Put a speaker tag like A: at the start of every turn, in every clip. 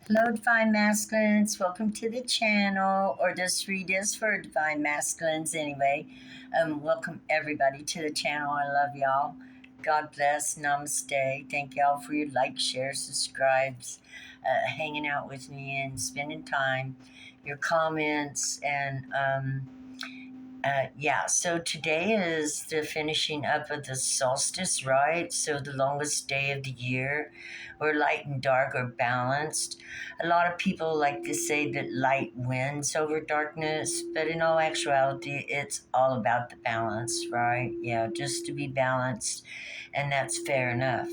A: Hello, Divine Masculines. Welcome to the channel, or this read is for Divine Masculines anyway. Welcome everybody to the channel. I love y'all. God bless. Namaste. Thank y'all for your likes, shares, subscribes, hanging out with me and spending time, your comments, and so today is the finishing up of the solstice, right? So the longest day of the year, where light and dark are balanced. A lot of people like to say that light wins over darkness, but in all actuality, it's all about the balance, right? Yeah, just to be balanced, and that's fair enough.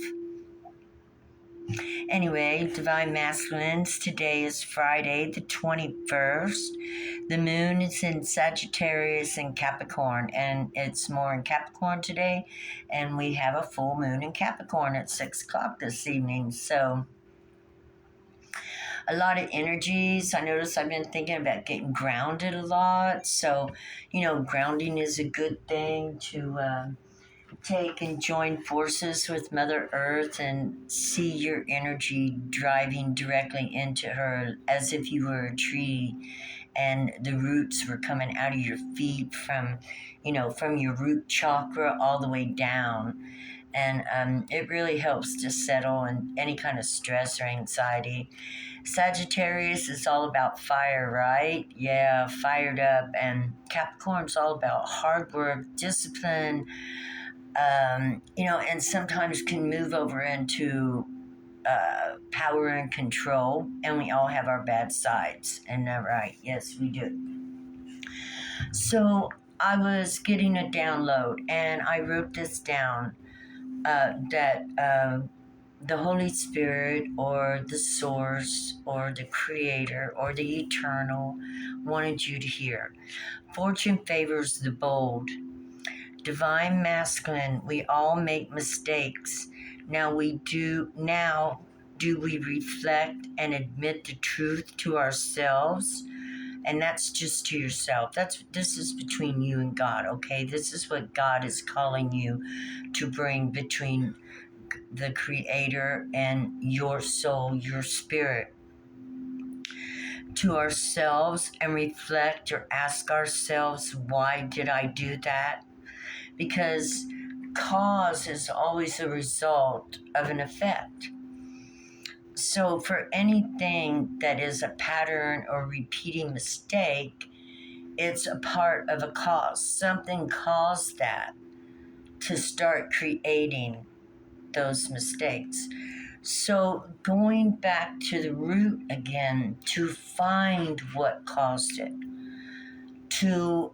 A: Anyway, Divine Masculines, today is Friday the 21st. The moon is in Sagittarius and Capricorn, and it's more in Capricorn today, and we have a full moon in Capricorn at 6 o'clock this evening. So, a lot of energies. I notice I've been thinking about getting grounded a lot. So, grounding is a good thing to take and join forces with Mother Earth and see your energy driving directly into her as if you were a tree and the roots were coming out of your feet from your root chakra all the way down. And it really helps to settle in any kind of stress or anxiety. Sagittarius is all about fire, right? Yeah, fired up. And Capricorn's all about hard work, discipline, and sometimes can move over into power and control. And we all have our bad sides. Isn't that right? Yes, we do. So I was getting a download and I wrote this down that the Holy Spirit or the Source or the Creator or the Eternal wanted you to hear. Fortune favors the bold. Divine Masculine, we all make mistakes. Now do we reflect and admit the truth to ourselves? And that's just to yourself. This is between you and God, okay? This is what God is calling you to bring between the Creator and your soul, your spirit, to ourselves, and reflect or ask ourselves, why did I do that? Because cause is always a result of an effect. So for anything that is a pattern or repeating mistake, it's a part of a cause. Something caused that to start creating those mistakes. So going back to the root again to find what caused it, to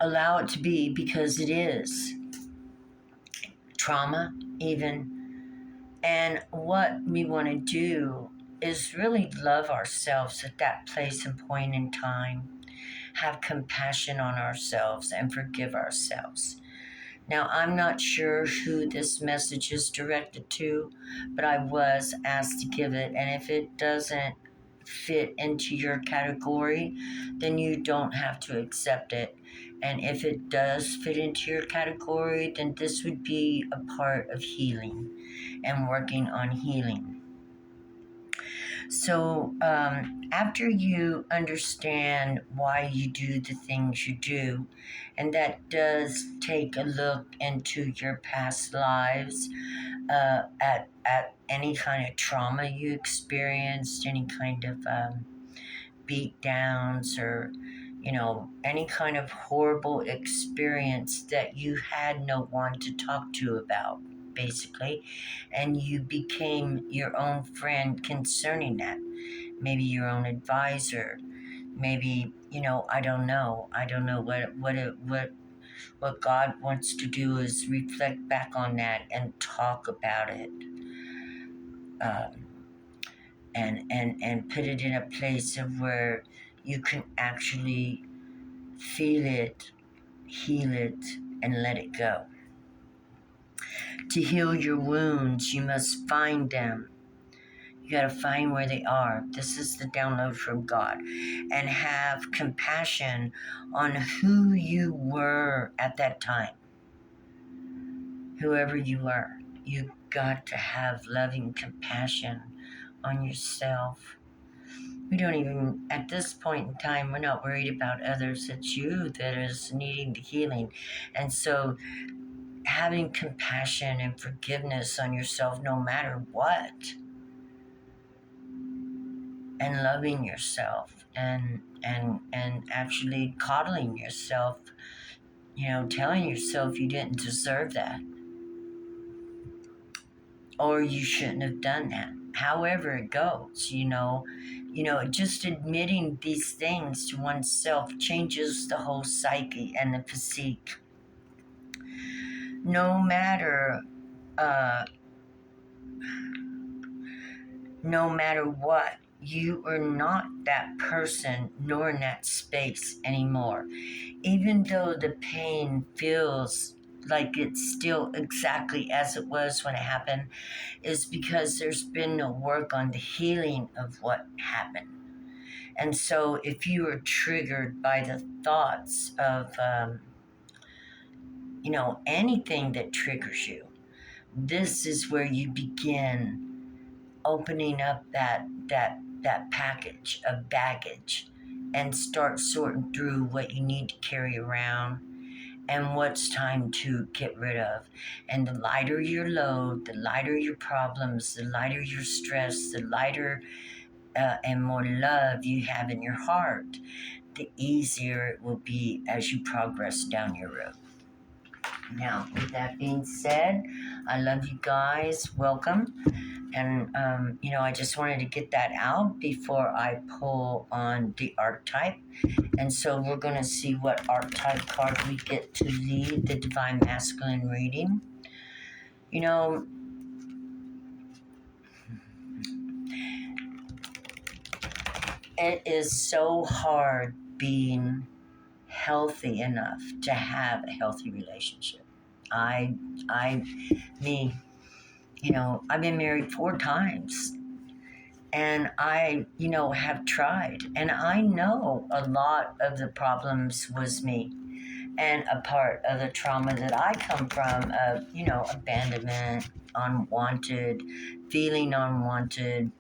A: allow it to be, because it is trauma even. And what we want to do is really love ourselves at that place and point in time, have compassion on ourselves and forgive ourselves. Now, I'm not sure who this message is directed to, but I was asked to give it. And if it doesn't fit into your category, then you don't have to accept it. And if it does fit into your category, then this would be a part of healing and working on healing. So after you understand why you do the things you do, and that does take a look into your past lives, at any kind of trauma you experienced, any kind of beat downs, or any kind of horrible experience that you had no one to talk to about, basically, and you became your own friend concerning that, maybe your own advisor, maybe I don't know what God wants to do is reflect back on that and talk about it, and put it in a place of where you can actually feel it, heal it, and let it go. To heal your wounds, you must find them. You got to find where they are. This is the download from God. And have compassion on who you were at that time. Whoever you are, you got to have loving compassion on yourself. We don't even, at this point in time, we're not worried about others. It's you that is needing the healing. And so having compassion and forgiveness on yourself no matter what, and loving yourself and actually coddling yourself, telling yourself you didn't deserve that or you shouldn't have done that. However it goes, just admitting these things to oneself changes the whole psyche and the physique. No matter uh, no matter what, you are not that person nor in that space anymore. Even though the pain feels like it's still exactly as it was when it happened, is because there's been no work on the healing of what happened. And so if you are triggered by the thoughts of, anything that triggers you, this is where you begin opening up that package of baggage and start sorting through what you need to carry around and what's time to get rid of. And the lighter your load, the lighter your problems, the lighter your stress, the lighter and more love you have in your heart, the easier it will be as you progress down your road. Now, with that being said, I love you guys. Welcome. And, I just wanted to get that out before I pull on the archetype. And so we're going to see what archetype card we get to lead the Divine Masculine reading. It is so hard being healthy enough to have a healthy relationship. I've been married 4 times. And I, have tried. And I know a lot of the problems was me. And a part of the trauma that I come from of, abandonment, unwanted, feeling unwanted,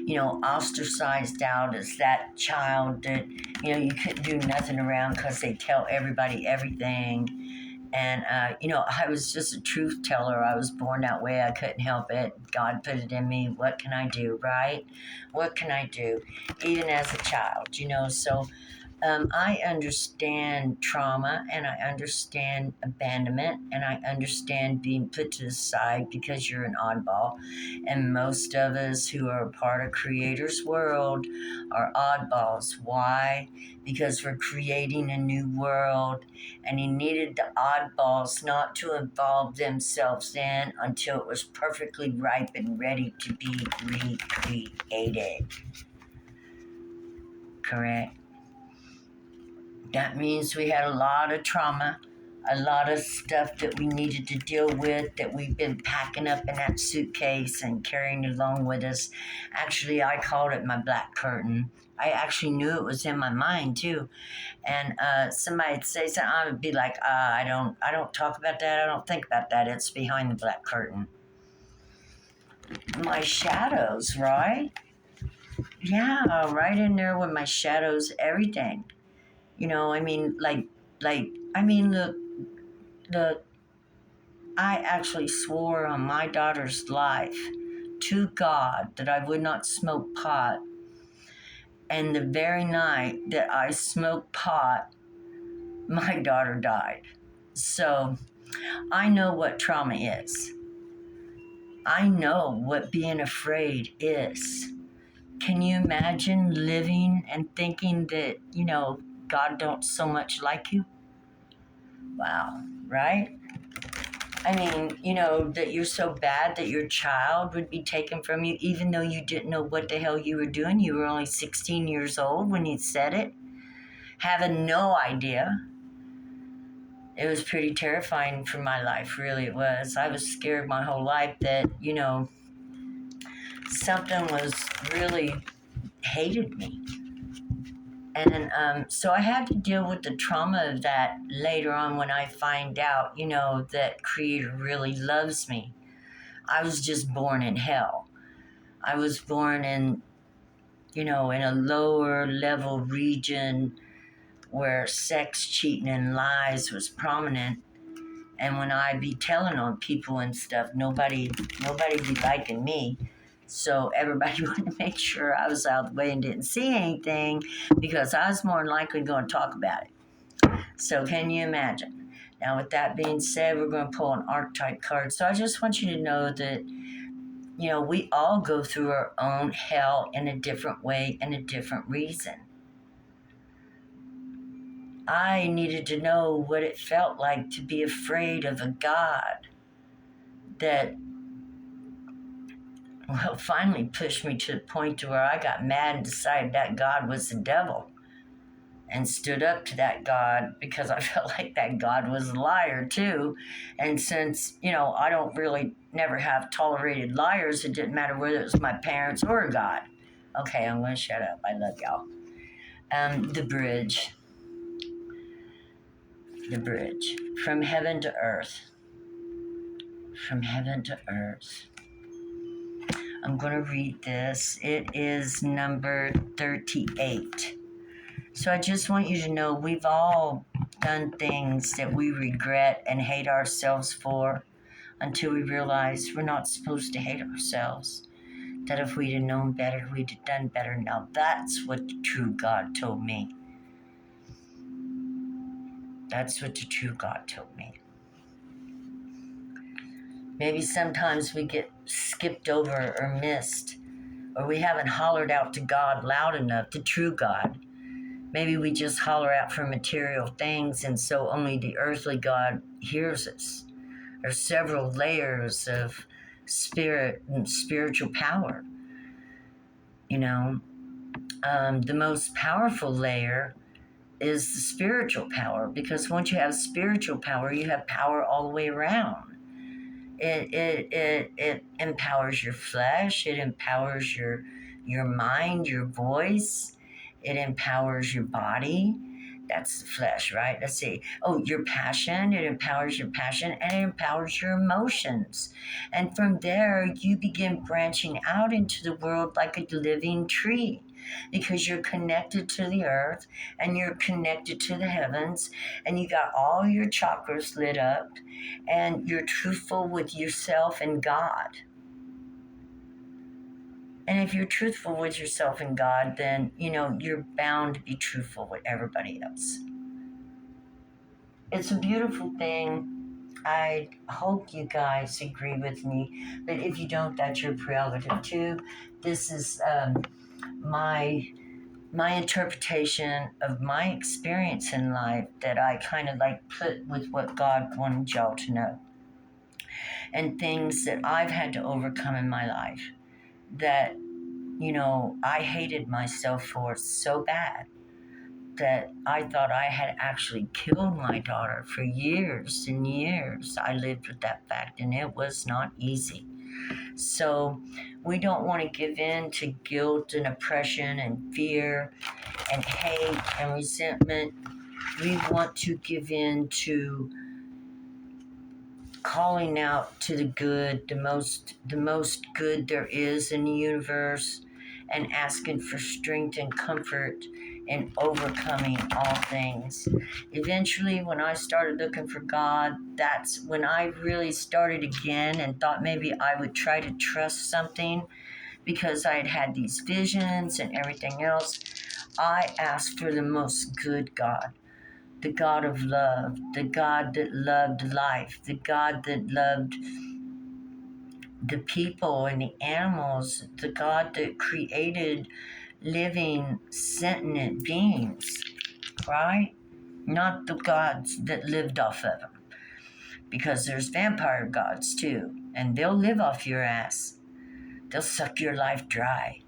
A: ostracized out as that child that, you couldn't do nothing around because they tell everybody everything. And, I was just a truth teller. I was born that way. I couldn't help it. God put it in me. What can I do, right? What can I do? Even as a child, So I understand trauma and I understand abandonment and I understand being put to the side because you're an oddball. And most of us who are a part of Creator's world are oddballs. Why? Because we're creating a new world and he needed the oddballs not to involve themselves in until it was perfectly ripe and ready to be recreated. Correct? That means we had a lot of trauma, a lot of stuff that we needed to deal with that we've been packing up in that suitcase and carrying along with us. Actually, I called it my black curtain. I actually knew it was in my mind too. And somebody'd say something, I would be like, I don't talk about that. I don't think about that. It's behind the black curtain. My shadows, right? Yeah, right in there with my shadows, everything. Look, I actually swore on my daughter's life to God that I would not smoke pot. And the very night that I smoked pot, my daughter died. So I know what trauma is. I know what being afraid is. Can you imagine living and thinking that, God don't so much like you? Wow, right? I mean, that you're so bad that your child would be taken from you, even though you didn't know what the hell you were doing. You were only 16 years old when you said it, having no idea. It was pretty terrifying for my life, really it was. I was scared my whole life that, something was really hated me. And so I had to deal with the trauma of that later on when I find out, that Creator really loves me. I was just born in hell. I was born in, in a lower level region where sex, cheating, and lies was prominent. And when I be telling on people and stuff, nobody be liking me. So everybody wanted to make sure I was out of the way and didn't see anything, because I was more than likely going to talk about it. So can you imagine? Now, with that being said, we're going to pull an archetype card. So I just want you to know that, we all go through our own hell in a different way and a different reason. I needed to know what it felt like to be afraid of a God that, finally pushed me to the point to where I got mad and decided that God was the devil, and stood up to that God, because I felt like that God was a liar too. And since, I don't really never have tolerated liars, it didn't matter whether it was my parents or God. Okay, I'm going to shut up. I love y'all. The bridge. The bridge. From heaven to earth. From heaven to earth. I'm going to read this. It is number 38. So I just want you to know we've all done things that we regret and hate ourselves for, until we realize we're not supposed to hate ourselves. That if we'd have known better, we'd have done better. Now that's what the true God told me. That's what the true God told me. Maybe sometimes we get skipped over or missed, or we haven't hollered out to God loud enough, the true God. Maybe we just holler out for material things, and so only the earthly God hears us. There's several layers of spirit and spiritual power. The most powerful layer is the spiritual power, because once you have spiritual power, you have power all the way around. It empowers your flesh. It empowers your mind, your voice. It empowers your body. That's the flesh, right? Let's see. Oh, your passion. It empowers your passion, and it empowers your emotions. And from there, you begin branching out into the world like a living tree, because you're connected to the earth and you're connected to the heavens, and you got all your chakras lit up, and you're truthful with yourself and God. And if you're truthful with yourself and God, then, you're bound to be truthful with everybody else. It's a beautiful thing. I hope you guys agree with me. But if you don't, that's your prerogative too. This is my interpretation of my experience in life, that I kind of put with what God wanted y'all to know. And things that I've had to overcome in my life that, I hated myself for so bad that I thought I had actually killed my daughter for years and years. I lived with that fact, and it was not easy. So we don't want to give in to guilt and oppression and fear and hate and resentment. We want to give in to calling out to the good, the most good there is in the universe, and asking for strength and comfort in overcoming all things. Eventually, when I started looking for God, that's when I really started again and thought maybe I would try to trust something, because I had had these visions and everything else. I asked for the most good God. The God of love, the God that loved life, the God that loved the people and the animals, the God that created living, sentient beings, right? Not the gods that lived off of them. Because there's vampire gods too, and they'll live off your ass. They'll suck your life dry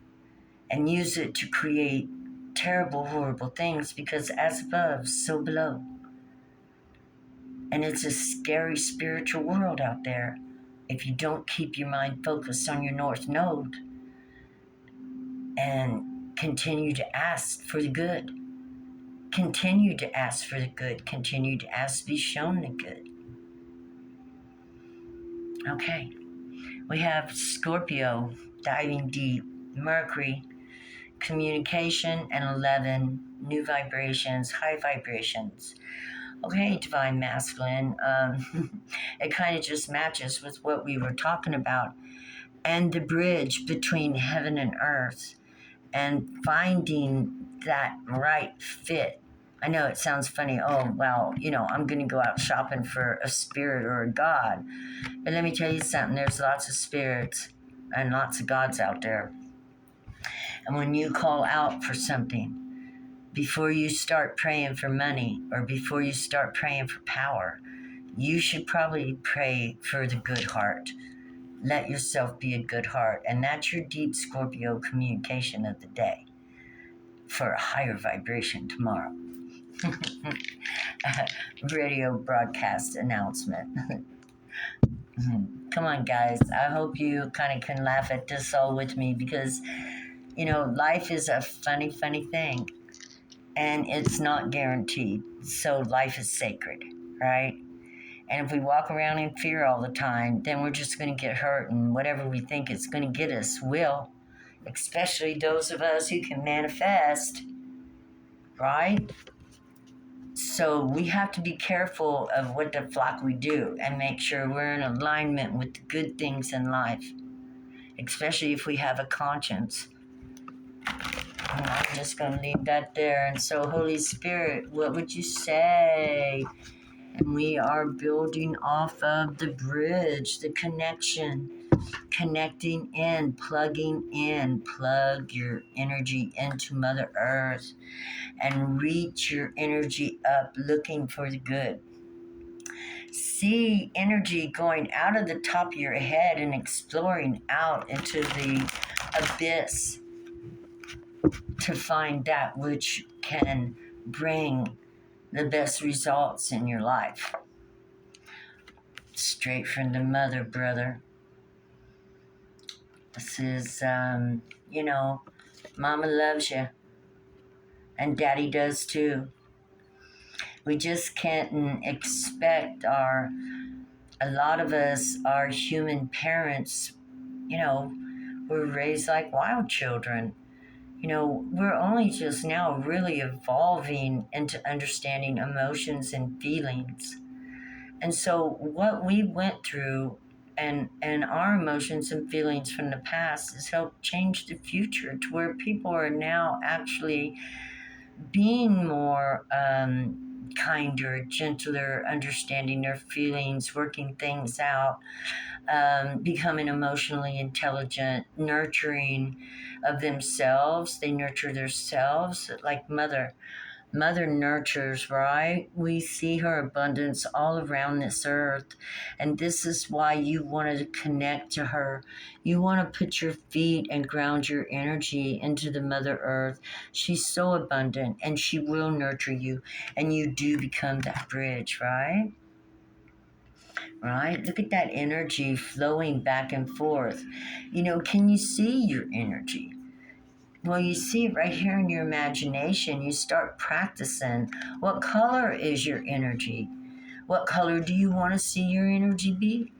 A: and use it to create terrible, horrible things, because as above, so below. And it's a scary spiritual world out there if you don't keep your mind focused on your North Node and continue to ask for the good. Continue to ask for the good. Continue to ask to be shown the good. Okay. We have Scorpio. diving deep. Mercury, communication, and 11, new vibrations, high vibrations. Okay, divine masculine. It kind of just matches with what we were talking about. And the bridge between heaven and earth and finding that right fit. I know it sounds funny. Oh, well, I'm going to go out shopping for a spirit or a god. But let me tell you something. There's lots of spirits and lots of gods out there. And when you call out for something, before you start praying for money or before you start praying for power, you should probably pray for the good heart. Let yourself be a good heart. And that's your deep Scorpio communication of the day for a higher vibration tomorrow. Radio broadcast announcement. Come on, guys. I hope you kind of can laugh at this all with me because, life is a funny, funny thing. And it's not guaranteed. So life is sacred, right? And if we walk around in fear all the time, then we're just going to get hurt, and whatever we think it's going to get us will, especially those of us who can manifest, right? So we have to be careful of what the flock we do and make sure we're in alignment with the good things in life, especially if we have a conscience. And I'm just going to leave that there. And so, Holy Spirit, what would you say? And we are building off of the bridge, the connection, connecting in, plugging in. Plug your energy into Mother Earth and reach your energy up, looking for the good. See energy going out of the top of your head and exploring out into the abyss to find that which can bring the best results in your life. Straight from the mother, brother. This is, Mama loves you. And Daddy does too. We just can't expect a lot of us, our human parents, were raised like wild children. We're only just now really evolving into understanding emotions and feelings. And so what we went through and our emotions and feelings from the past has helped change the future to where people are now actually being more kinder, gentler, understanding their feelings, working things out, becoming emotionally intelligent, nurturing of themselves. They nurture themselves like Mother nurtures, right? We see her abundance all around this earth. And this is why you want to connect to her. You want to put your feet and ground your energy into the Mother Earth. She's so abundant and she will nurture you. And you do become that bridge, right? Right? Look at that energy flowing back and forth. Can you see your energy? Well, you see it right here in your imagination. You start practicing. What color is your energy? What color do you want to see your energy be?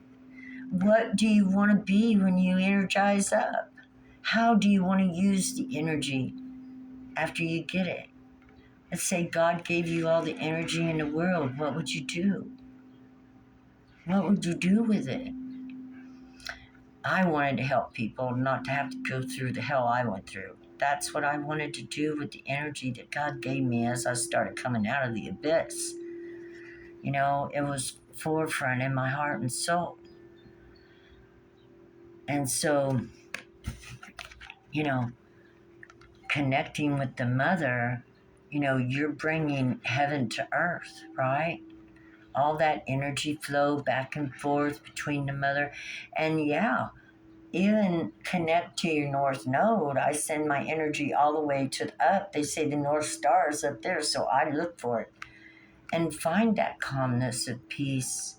A: What do you want to be when you energize up? How do you want to use the energy after you get it? Let's say God gave you all the energy in the world. What would you do? What would you do with it? I wanted to help people, not to have to go through the hell I went through. That's what I wanted to do with the energy that God gave me as I started coming out of the abyss. It was forefront in my heart and soul. And so, connecting with the Mother, you're bringing heaven to earth, right? All that energy flow back and forth between the Mother. And even connect to your North Node. I send my energy all the way to up. They say the North Star is up there, so I look for it. And find that calmness of peace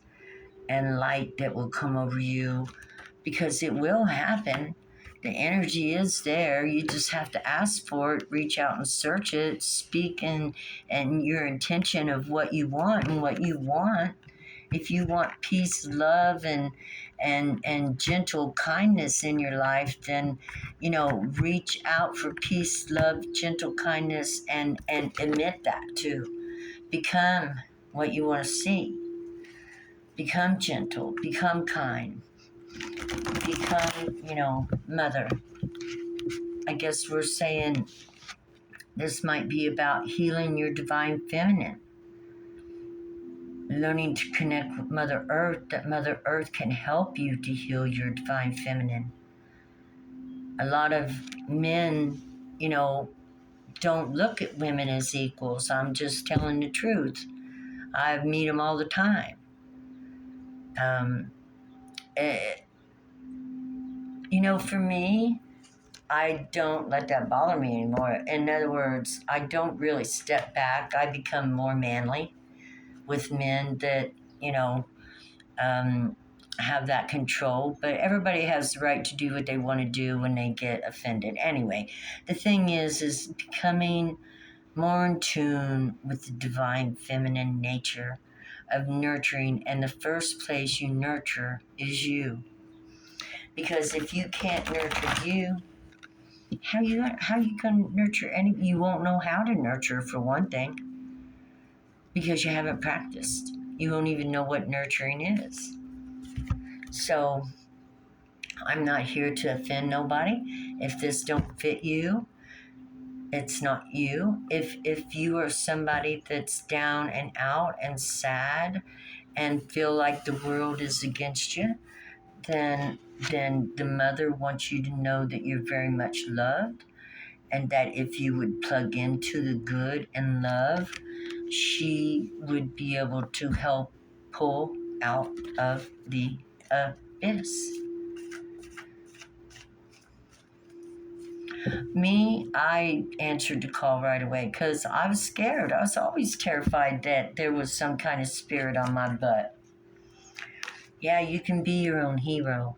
A: and light that will come over you, because it will happen. The energy is there. You just have to ask for it, reach out and search it, speak and your intention of what you want and what you want. If you want peace, love, and and gentle kindness in your life, then reach out for peace, love, gentle kindness, and emit that too. Become what you want to see. Become gentle, become kind, become, mother. I guess we're saying this might be about healing your divine feminine, learning to connect with Mother Earth, that Mother Earth can help you to heal your divine feminine. A lot of men, don't look at women as equals. I'm just telling the truth. I meet them all the time. Um, eh, for me, I don't let that bother me anymore. In other words, I don't really step back. I become more manly with men that, um, have that control. But everybody has the right to do what they want to do when they get offended. Anyway, the thing is becoming more in tune with the divine feminine nature of nurturing. And the first place you nurture is you. Because if you can't nurture you, how you going to nurture any? You won't know how to nurture, for one thing, because you haven't practiced. You won't even know what nurturing is. So I'm not here to offend nobody. If this don't fit you, it's not you. If you are somebody that's down and out and sad and feel like the world is against you, then the mother wants you to know that you're very much loved, and that if you would plug into the good and love, she would be able to help pull out of the abyss. Me, I answered the call right away because I was scared. I was always terrified that there was some kind of spirit on my butt. Yeah, you can be your own hero.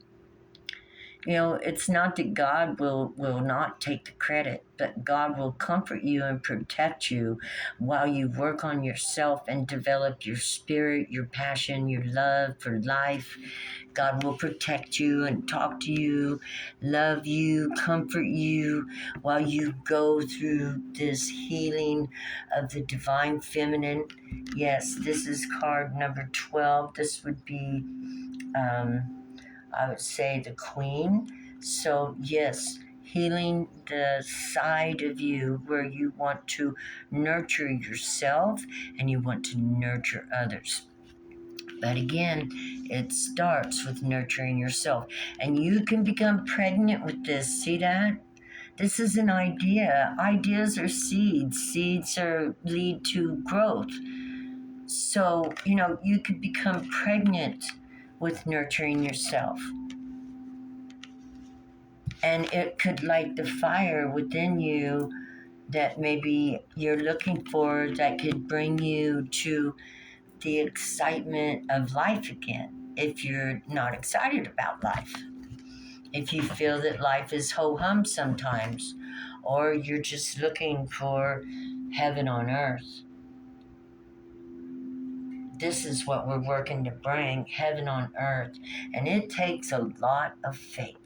A: It's not that God will not take the credit, but God will comfort you and protect you while you work on yourself and develop your spirit, your passion, your love for life. God will protect you and talk to you, love you, comfort you while you go through this healing of the divine feminine. Yes, this is card number 12. This would be I would say the Queen. So, yes, healing the side of you where you want to nurture yourself and you want to nurture others. But again, it starts with nurturing yourself. And you can become pregnant with this. See that? This is an idea. Ideas are seeds. Seeds lead to growth. So, you could become pregnant with nurturing yourself. And it could light the fire within you that maybe you're looking for, that could bring you to the excitement of life again. If you're not excited about life, if you feel that life is ho-hum sometimes, or you're just looking for heaven on earth, this is what we're working to bring, heaven on earth. And it takes a lot of faith.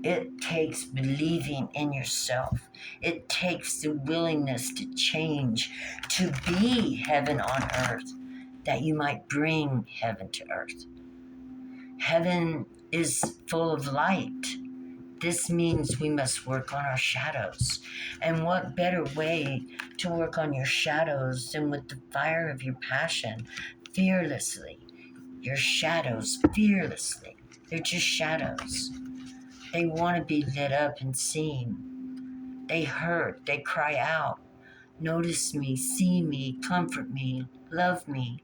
A: It takes believing in yourself. It takes the willingness to change, to be heaven on earth, that you might bring heaven to earth. Heaven is full of light. This means we must work on our shadows. And what better way to work on your shadows than with the fire of your passion, fearlessly. Your shadows, fearlessly. They're just shadows. They want to be lit up and seen. They hurt. They cry out. Notice me, see me, comfort me, love me.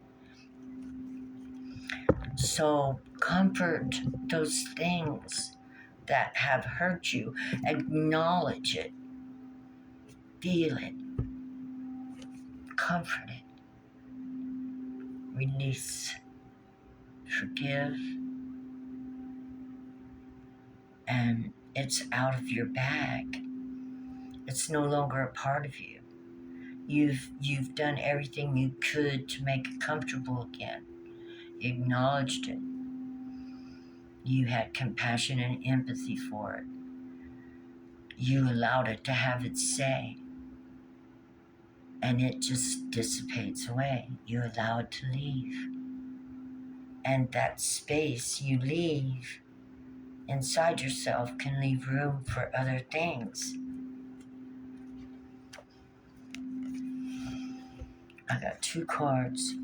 A: So comfort those things that have hurt you. Acknowledge it. Feel it. Comfort it. Release. Forgive. And it's out of your bag. It's no longer a part of you. You've done everything you could to make it comfortable again. You acknowledged it. You had compassion and empathy for it. You allowed it to have its say, and it just dissipates away. You allow it to leave. And that space you leave inside yourself can leave room for other things. I got 2 cards.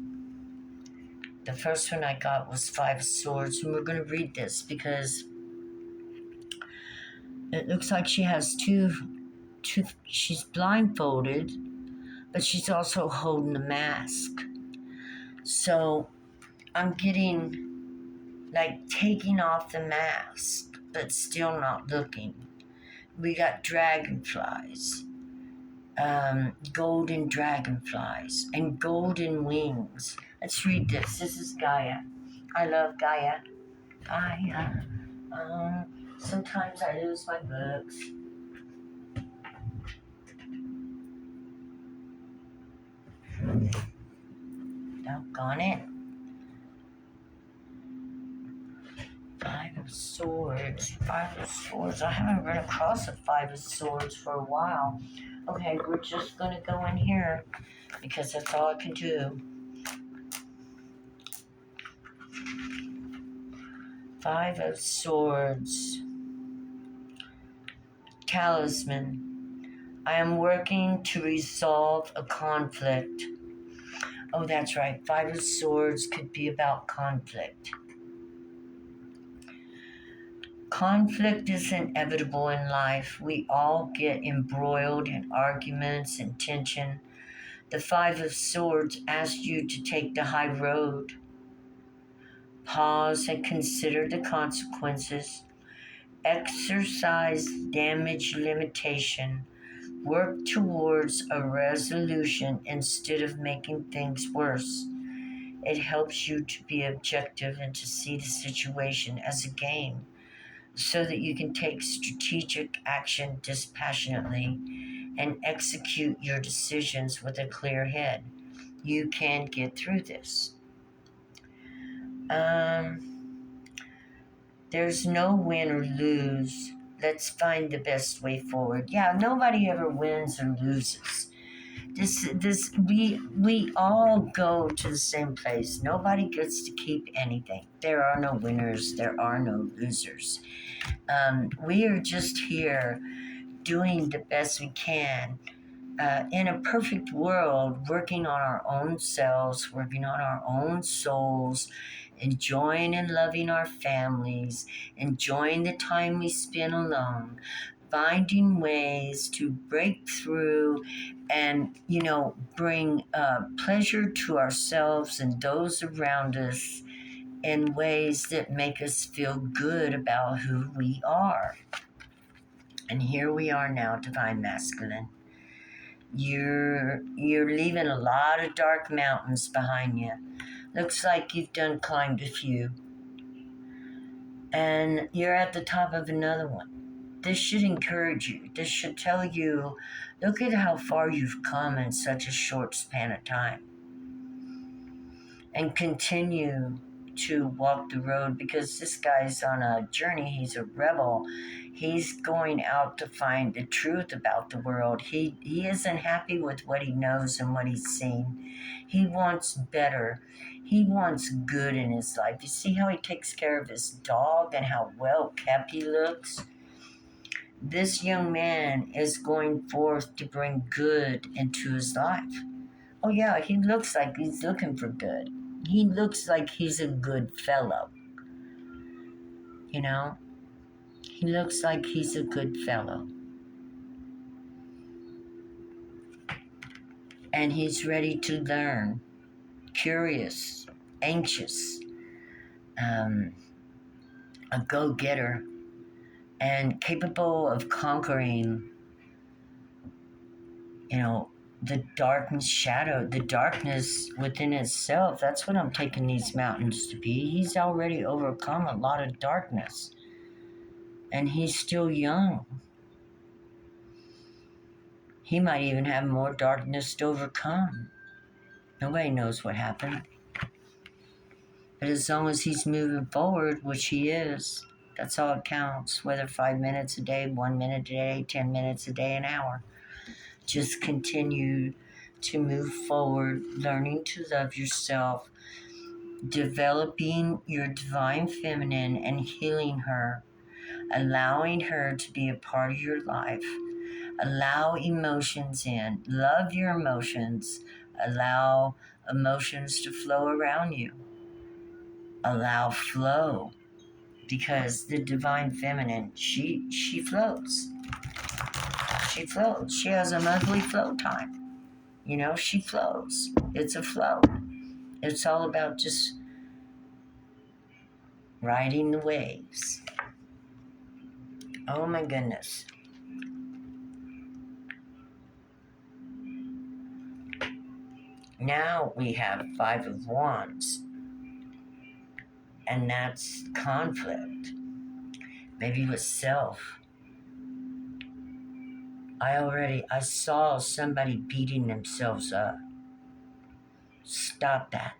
A: The first one I got was 5 of Swords, and we're going to read this because it looks like she has two, she's blindfolded, but she's also holding a mask. So I'm getting like taking off the mask, but still not looking. We got dragonflies, golden dragonflies, and golden wings. Let's read this. This is Gaia. I love Gaia. Gaia. Sometimes I lose my books. Doggone it. 5 of Swords. 5 of Swords. I haven't run across a 5 of Swords for a while. Okay, we're just going to go in here because that's all I can do. 5 of Swords. Talisman. I am working to resolve a conflict. Oh, that's right. 5 of Swords could be about conflict. Conflict is inevitable in life. We all get embroiled in arguments and tension. The 5 of Swords asks you to take the high road. Pause and consider the consequences. Exercise damage limitation. Work towards a resolution instead of making things worse. It helps you to be objective and to see the situation as a game so that you can take strategic action dispassionately and execute your decisions with a clear head. You can get through this. There's no win or lose. Let's find the best way forward. Yeah, nobody ever wins or loses. We all go to the same place. Nobody gets to keep anything. There are no winners. There are no losers. We are just here doing the best we can in a perfect world, working on our own selves, working on our own souls, enjoying and loving our families, enjoying the time we spend alone, finding ways to break through and, bring pleasure to ourselves and those around us in ways that make us feel good about who we are. And here we are now, Divine Masculine. You're leaving a lot of dark mountains behind you. Looks like you've done climbed a few. And you're at the top of another one. This should encourage you. This should tell you, look at how far you've come in such a short span of time. And continue to walk the road, because this guy's on a journey. He's a rebel. He's going out to find the truth about the world. He isn't happy with what he knows and what he's seen. He wants better. He wants good in his life. You see how he takes care of his dog and how well kept he looks? This young man is going forth to bring good into his life. Oh yeah, he looks like he's looking for good. He looks like he's a good fellow. He looks like he's a good fellow. And he's ready to learn, curious, anxious, a go-getter, and capable of conquering, the darkness within itself. That's what I'm taking these mountains to be. He's already overcome a lot of darkness. And he's still young. He might even have more darkness to overcome. Nobody knows what happened. But as long as he's moving forward, which he is, that's all it counts. Whether 5 minutes a day, 1 minute a day, 10 minutes a day, an hour. Just continue to move forward, learning to love yourself, developing your divine feminine and healing her, allowing her to be a part of your life. Allow emotions in. Love your emotions. Allow emotions to flow around you. Allow flow, because the divine feminine, she flows. She flows. She has a monthly flow time. She flows. It's a flow. It's all about just riding the waves. Oh my goodness. Now we have 5 of Wands, and that's conflict. Maybe with self. I saw somebody beating themselves up. Stop that.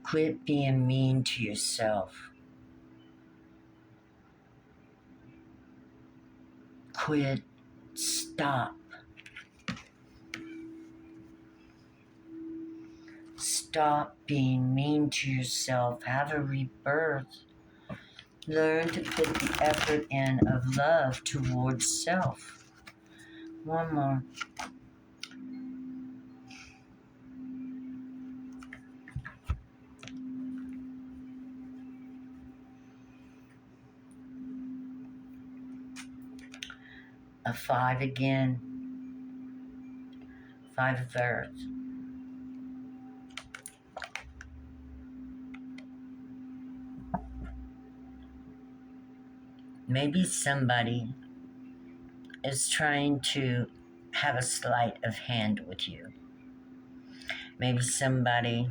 A: Quit being mean to yourself. Quit. Stop. Stop being mean to yourself. Have a rebirth. Learn to put the effort in of love towards self. One more. A 5 again. 5 of Earth. Maybe somebody is trying to have a sleight of hand with you. Maybe somebody,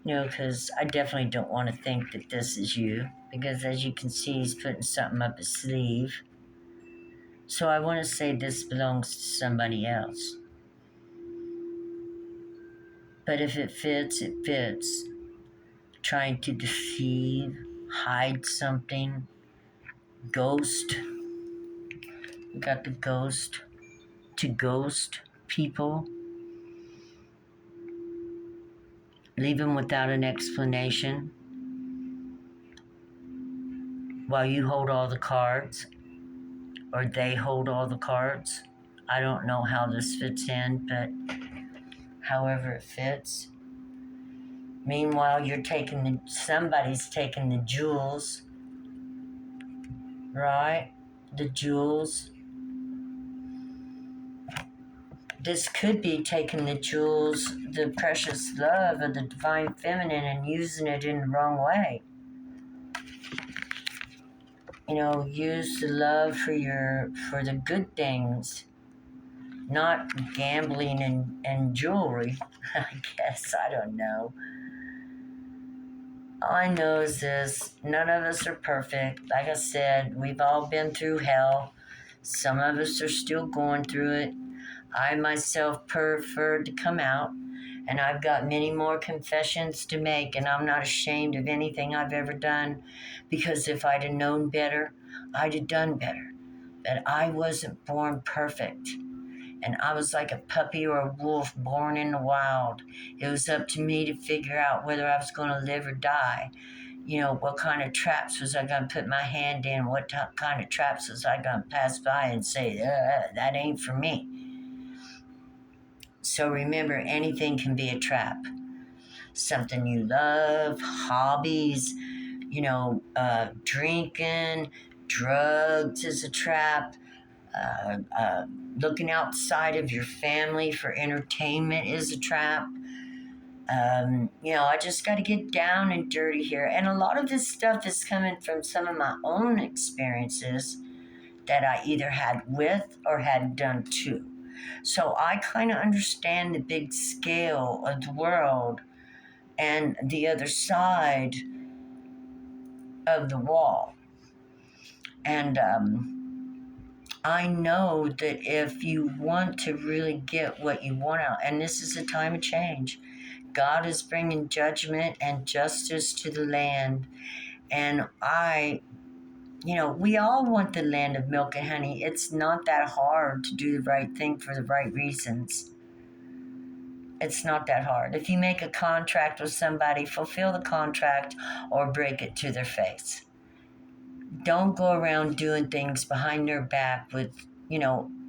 A: because I definitely don't want to think that this is you, because as you can see, he's putting something up his sleeve. So I want to say this belongs to somebody else. But if it fits, it fits. Trying to deceive, hide something, ghost. We got the ghost. To ghost people. Leave them without an explanation. While you hold all the cards. Or they hold all the cards. I don't know how this fits in, but however it fits. Meanwhile, somebody's taking the jewels, right? The jewels. This could be taking the jewels, the precious love of the divine feminine, and using it in the wrong way. Use the love for the good things, not gambling and jewelry. I guess, I don't know. All I know is this: none of us are perfect. Like I said, we've all been through hell. Some of us are still going through it. I myself preferred to come out, and I've got many more confessions to make, and I'm not ashamed of anything I've ever done, because if I'd have known better, I'd have done better. But I wasn't born perfect, and I was like a puppy or a wolf born in the wild. It was up to me to figure out whether I was going to live or die. What kind of traps was I going to put my hand in? What kind of traps was I going to pass by and say, that ain't for me? So remember, anything can be a trap. Something you love, hobbies, drinking, drugs is a trap. Looking outside of your family for entertainment is a trap. I just got to get down and dirty here. And a lot of this stuff is coming from some of my own experiences that I either had with or had done to. So I kind of understand the big scale of the world and the other side of the wall. And I know that if you want to really get what you want out, and this is a time of change, God is bringing judgment and justice to the land. And we all want the land of milk and honey. It's not that hard to do the right thing for the right reasons. It's not that hard. If you make a contract with somebody, fulfill the contract or break it to their face. Don't go around doing things behind their back with,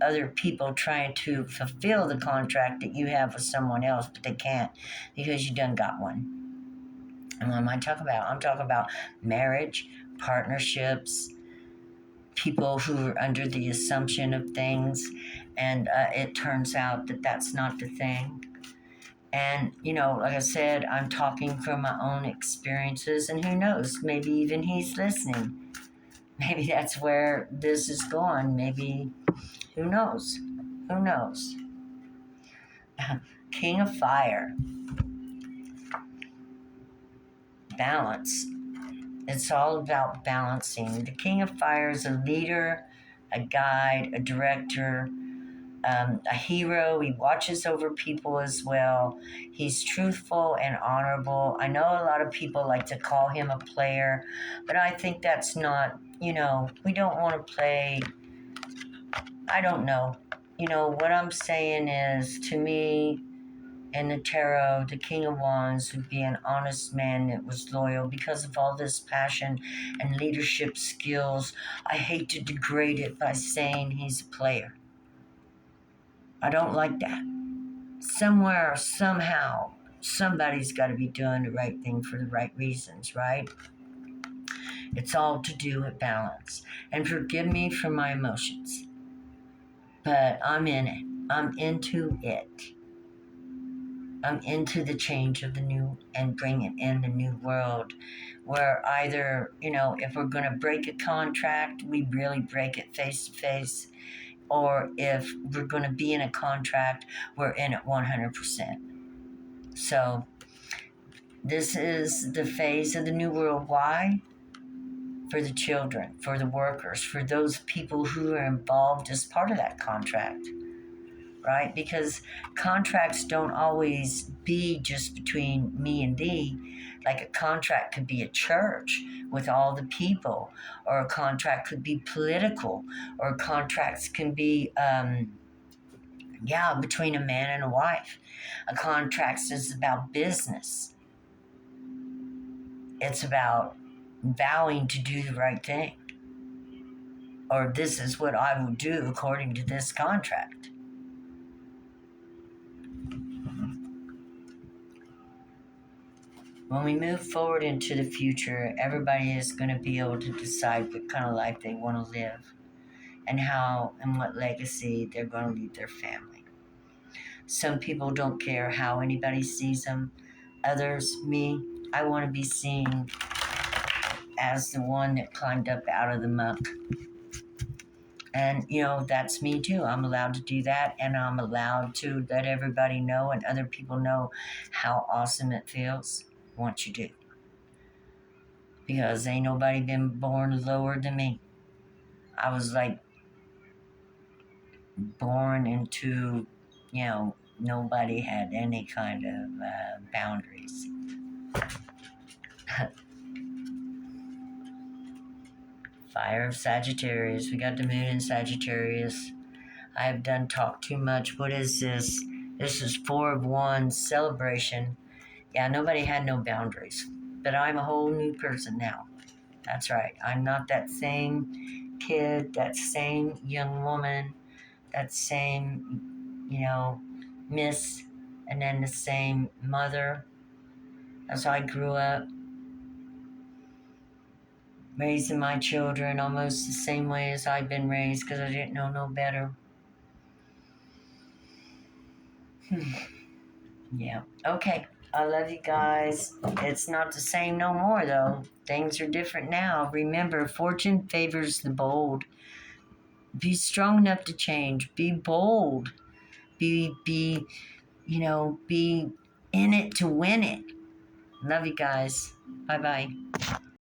A: other people trying to fulfill the contract that you have with someone else, but they can't because you done got one. And what am I talking about? I'm talking about marriage, partnerships, people who are under the assumption of things, and it turns out that that's not the thing. And, like I said, I'm talking from my own experiences, and who knows, maybe even he's listening. Maybe that's where this is going. Maybe, who knows? Who knows? King of Fire. Balance. It's all about balancing. The King of Fire is a leader, a guide, a director, a hero. He watches over people as well. He's truthful and honorable. I know a lot of people like to call him a player, but I think that's not, we don't want to play. I don't know. What I'm saying is, to me, in the tarot, the King of Wands would be an honest man that was loyal because of all this passion and leadership skills. I hate to degrade it by saying he's a player. I don't like that. Somewhere, somehow, somebody's got to be doing the right thing for the right reasons, right? It's all to do with balance. And forgive me for my emotions, but I'm in it. I'm into it. I'm into the change of the new and bringing in the new world where either, if we're going to break a contract, we really break it face to face. Or if we're going to be in a contract, we're in it 100%. So this is the phase of the new world. Why? For the children, for the workers, for those people who are involved as part of that contract, right? Because contracts don't always be just between me and thee. Like a contract could be a church with all the people, or a contract could be political, or contracts can be, between a man and a wife. A contract is about business. It's about vowing to do the right thing. Or this is what I will do according to this contract. When we move forward into the future, everybody is going to be able to decide what kind of life they want to live and how and what legacy they're going to leave their family. Some people don't care how anybody sees them. Others, me, I want to be seen as the one that climbed up out of the muck. And, that's me too. I'm allowed to do that, and I'm allowed to let everybody know and other people know how awesome it feels once you do. Because ain't nobody been born lower than me. I was born into, nobody had any kind of boundaries. Fire of Sagittarius. We got the moon in Sagittarius. I have done talk too much. What is this? This is 4 of Wands celebration. Yeah, nobody had no boundaries. But I'm a whole new person now. That's right. I'm not that same kid, that same young woman, that same, miss, and then the same mother. That's how I grew up. Raising my children almost the same way as I've been raised because I didn't know no better. Yeah. Okay. I love you guys. It's not the same no more, though. Things are different now. Remember, fortune favors the bold. Be strong enough to change. Be bold. Be in it to win it. Love you guys. Bye-bye.